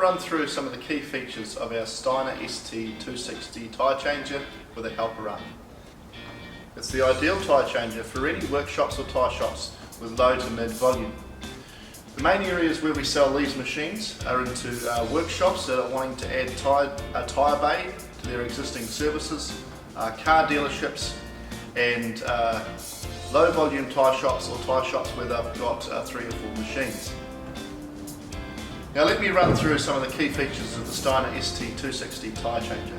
run through some of the key features of our Steiner ST260 tyre changer with a helper arm. It's the ideal tyre changer for any workshops or tyre shops with low to mid volume. The main areas where we sell these machines are into workshops that are wanting to add a tyre bay to their existing services, car dealerships, and low volume tyre shops or tyre shops where they've got 3 or 4 machines. Now let me run through some of the key features of the Steiner ST260 tyre changer.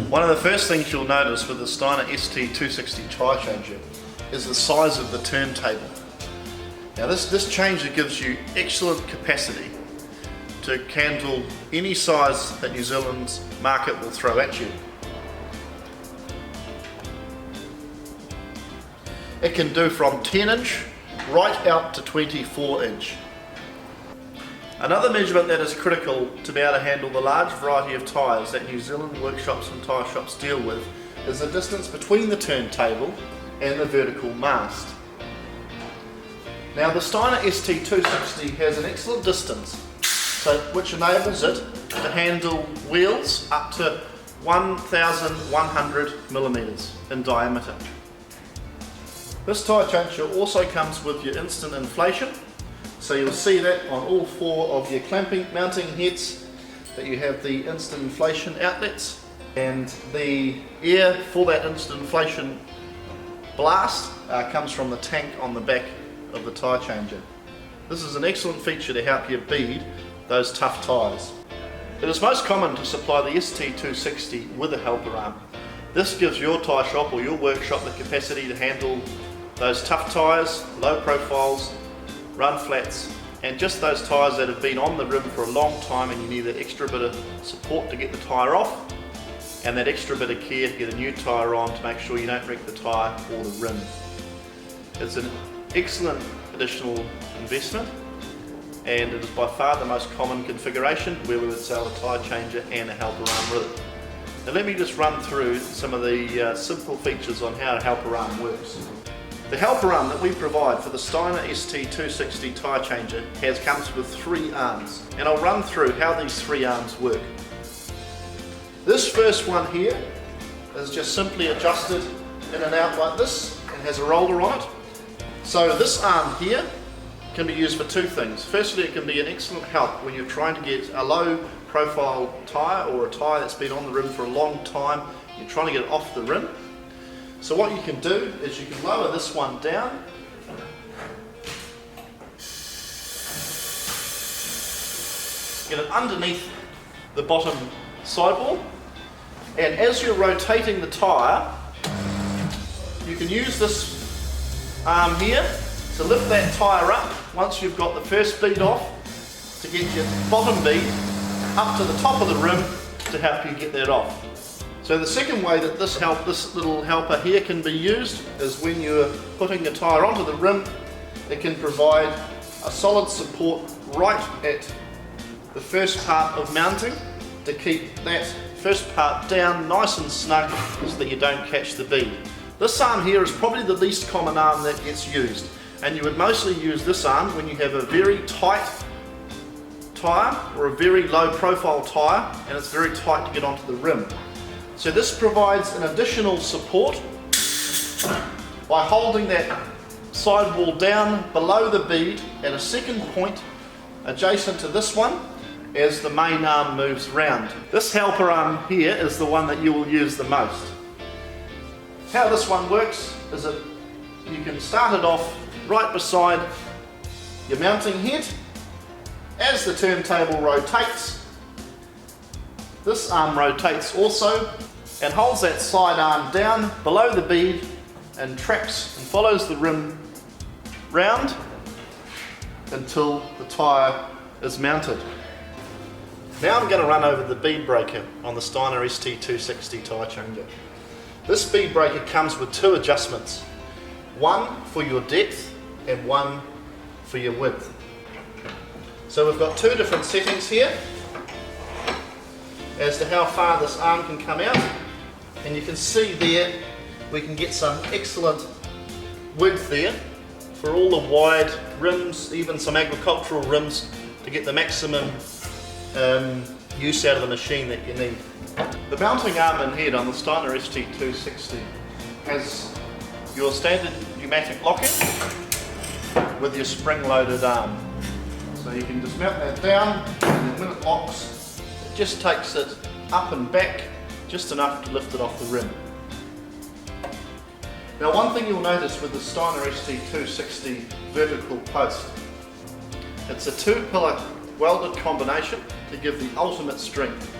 One of the first things you'll notice with the Steiner ST260 tyre changer is the size of the turntable. Now this changer gives you excellent capacity to handle any size that New Zealand's market will throw at you. It can do from 10 inch right out to 24 inch. Another measurement that is critical to be able to handle the large variety of tyres that New Zealand workshops and tyre shops deal with is the distance between the turntable and the vertical mast. Now the Steiner ST260 has an excellent distance which enables it to handle wheels up to 1,100 millimeters in diameter. This tyre changer also comes with your instant inflation. So you'll see that on all 4 of your mounting heads that you have the instant inflation outlets, and the air for that instant inflation blast comes from the tank on the back of the tyre changer. This is an excellent feature to help you bead those tough tyres. It is most common to supply the ST260 with a helper arm. This gives your tyre shop or your workshop the capacity to handle those tough tyres, low profiles, run flats, and just those tyres that have been on the rim for a long time and you need that extra bit of support to get the tyre off and that extra bit of care to get a new tyre on to make sure you don't wreck the tyre or the rim. It's an excellent additional investment and it is by far the most common configuration where we would sell a tyre changer and a helper arm with it. Now let me just run through some of the simple features on how a helper arm works. The helper arm that we provide for the Steiner ST260 tyre changer comes with 3 arms, and I'll run through how these 3 arms work. This first one here is just simply adjusted in and out like this and has a roller on it. So this arm here can be used for 2 things. Firstly, it can be an excellent help when you're trying to get a low profile tyre or a tyre that's been on the rim for a long time, you're trying to get it off the rim. So what you can do is you can lower this one down, get it underneath the bottom sidewall, and as you're rotating the tyre, you can use this arm here to lift that tyre up once you've got the first bead off to get your bottom bead up to the top of the rim to help you get that off. So the second way that this little helper here can be used is when you're putting the tyre onto the rim, it can provide a solid support right at the first part of mounting to keep that first part down nice and snug so that you don't catch the bead. This arm here is probably the least common arm that gets used, and you would mostly use this arm when you have a very tight tyre or a very low profile tyre and it's very tight to get onto the rim. So this provides an additional support by holding that sidewall down below the bead at a second point adjacent to this one as the main arm moves round. This helper arm here is the one that you will use the most. How this one works is that you can start it off right beside your mounting head. As the turntable rotates, this arm rotates also and holds that side arm down below the bead and traps and follows the rim round until the tyre is mounted. Now I'm going to run over the bead breaker on the Steiner ST260 tyre changer. This bead breaker comes with 2 adjustments, one for your depth and one for your width. So we've got 2 different settings here as to how far this arm can come out, and you can see there we can get some excellent width there for all the wide rims, even some agricultural rims, to get the maximum use out of the machine that you need. The mounting arm and head on the Steiner ST260 has your standard pneumatic locking with your spring-loaded arm. So you can dismount that down, and when it locks, it just takes it up and back just enough to lift it off the rim. Now, one thing you'll notice with the Steiner ST260 vertical post, it's a 2-pillar welded combination to give the ultimate strength.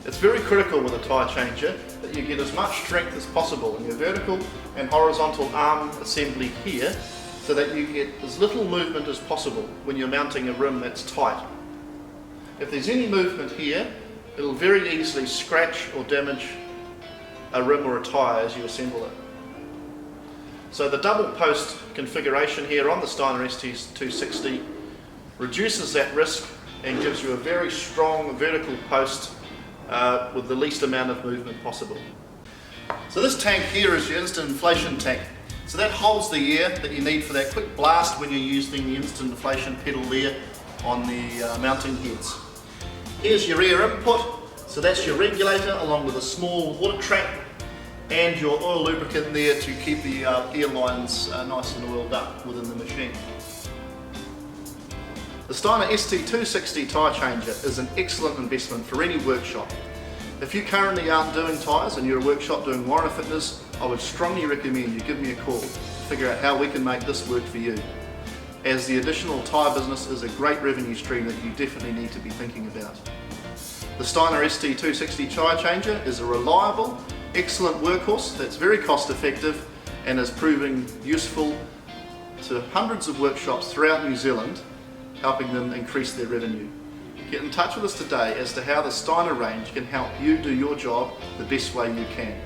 It's very critical with a Tyre Changer that you get as much strength as possible in your vertical and horizontal arm assembly here, so that you get as little movement as possible when you're mounting a rim that's tight. If there's any movement here, it'll very easily scratch or damage a rim or a tyre as you assemble it. So the double post configuration here on the Steiner ST260 reduces that risk and gives you a very strong vertical post with the least amount of movement possible. So this tank here is your instant inflation tank. So that holds the air that you need for that quick blast when you're using the instant inflation pedal there on the mounting heads. Here's your air input. So that's your regulator along with a small water trap and your oil lubricant there to keep the air lines nice and oiled up within the machine. The Steiner ST260 Tyre Changer is an excellent investment for any workshop. If you currently aren't doing tyres and you're a workshop doing warranty fitness, I would strongly recommend you give me a call to figure out how we can make this work for you, as the additional tyre business is a great revenue stream that you definitely need to be thinking about. The Steiner ST260 Tyre Changer is a reliable, excellent workhorse that's very cost effective and is proving useful to hundreds of workshops throughout New Zealand, helping them increase their revenue. Get in touch with us today as to how the Steiner range can help you do your job the best way you can.